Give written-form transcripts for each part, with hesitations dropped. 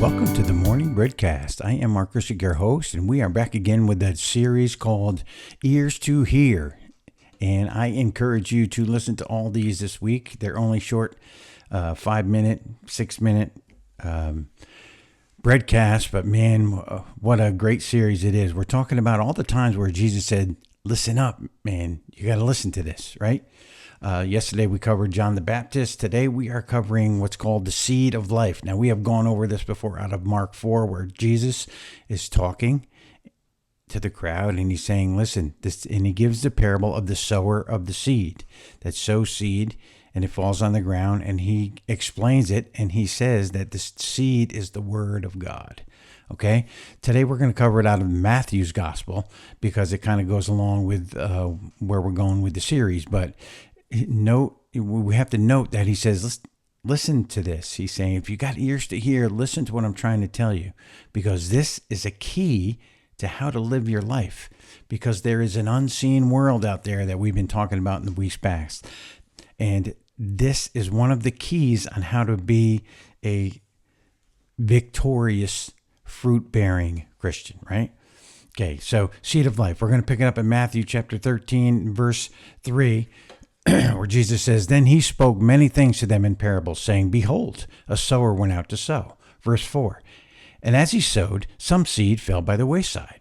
Welcome to the Morning Breadcast. I am Mark Christian, your host, and we are back again with that series called Ears to Hear. And I encourage you to listen to all these this week. They're only short, 5-minute, 6-minute breadcast, but man, what a great series it is. We're talking about all the times where Jesus said, listen up, man, you got to listen to this, right? Yesterday we covered John the Baptist. Today we are covering what's called the seed of life. Now we have gone over this before out of Mark 4, where Jesus is talking to the crowd and he's saying, listen, this, and he gives the parable of the sower of the seed that sows seed and it falls on the ground, and he explains it and he says that this seed is the word of God. Okay, today we're going to cover it out of Matthew's gospel because it kind of goes along with where we're going with the series. But we have to note that he says, listen to this. He's saying, if you got ears to hear, listen to what I'm trying to tell you, because this is a key to how to live your life, because there is an unseen world out there that we've been talking about in the weeks past. And this is one of the keys on how to be a victorious, fruit-bearing Christian, right? Okay, so seed of life. We're going to pick it up in Matthew chapter 13, verse 3, where Jesus says, then he spoke many things to them in parables, saying, behold, a sower went out to sow. Verse 4, and as he sowed, some seed fell by the wayside,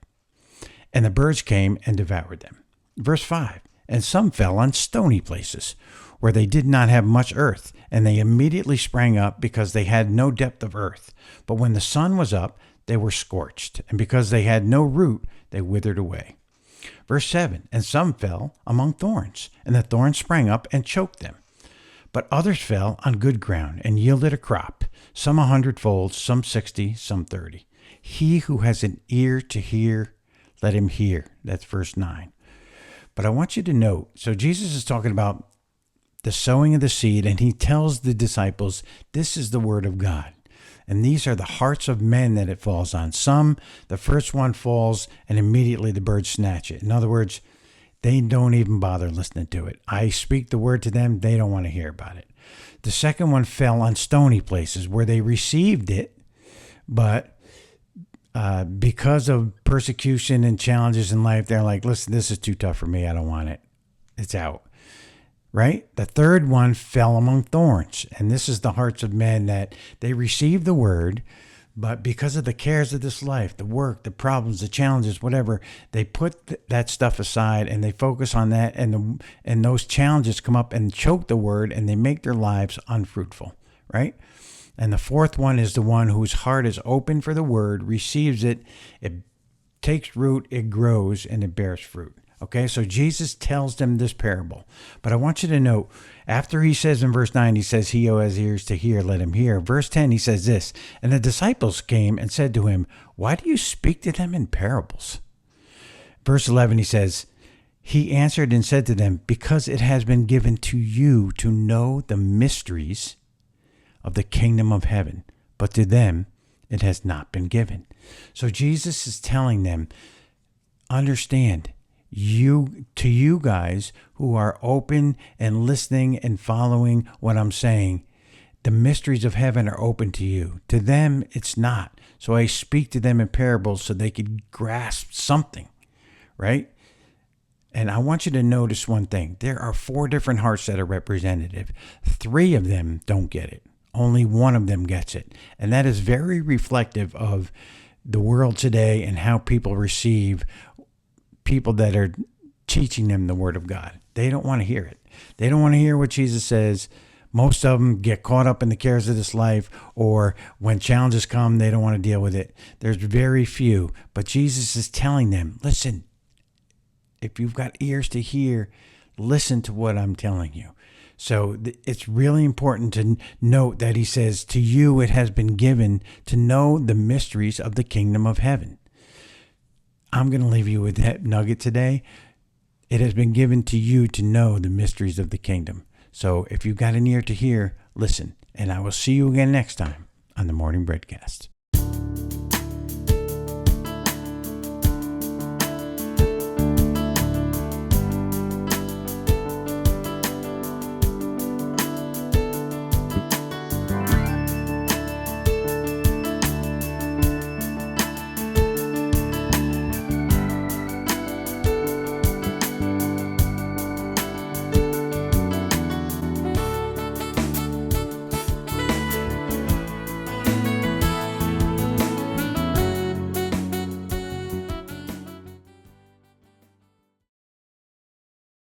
and the birds came and devoured them. Verse 5, and some fell on stony places, where they did not have much earth, and they immediately sprang up because they had no depth of earth. But when the sun was up, they were scorched, and because they had no root, they withered away. Verse 7, and some fell among thorns, and the thorns sprang up and choked them. But others fell on good ground and yielded a crop, some 100-fold, some 60, some 30. He who has an ear to hear, let him hear. That's verse 9. But I want you to note, so Jesus is talking about the sowing of the seed, and he tells the disciples, this is the word of God. And these are the hearts of men that it falls on. Some, the first one falls, and immediately the birds snatch it. In other words, they don't even bother listening to it. I speak the word to them, they don't want to hear about it. The second one fell on stony places where they received it, but because of persecution and challenges in life, they're like, listen, this is too tough for me. I don't want it. It's out. Right? The third one fell among thorns. And this is the hearts of men that they receive the word, but because of the cares of this life, the work, the problems, the challenges, whatever, they put that stuff aside and they focus on that. And those challenges come up and choke the word, and they make their lives unfruitful. Right? And the fourth one is the one whose heart is open for the word, receives it, it takes root, it grows, and it bears fruit. Okay, so Jesus tells them this parable. But I want you to note, after he says in verse 9, he says, he who has ears to hear, let him hear. Verse 10, he says this, and the disciples came and said to him, why do you speak to them in parables? Verse 11, he says, he answered and said to them, because it has been given to you to know the mysteries of the kingdom of heaven, but to them it has not been given. So Jesus is telling them, understand, you guys who are open and listening and following what I'm saying, the mysteries of heaven are open to you. To them, it's not. So I speak to them in parables so they could grasp something, right? And I want you to notice one thing. There are 4 different hearts that are representative. 3 of them don't get it. Only 1 of them gets it. And that is very reflective of the world today and how people receive people that are teaching them the word of God. They don't want to hear it. They don't want to hear what Jesus says. Most of them get caught up in the cares of this life, or when challenges come, they don't want to deal with it. There's very few, but Jesus is telling them, listen, if you've got ears to hear, listen to what I'm telling you. So it's really important to note that he says, to you it has been given to know the mysteries of the kingdom of heaven. I'm going to leave you with that nugget today. It has been given to you to know the mysteries of the kingdom. So if you've got an ear to hear, listen. And I will see you again next time on the Morning Breadcast.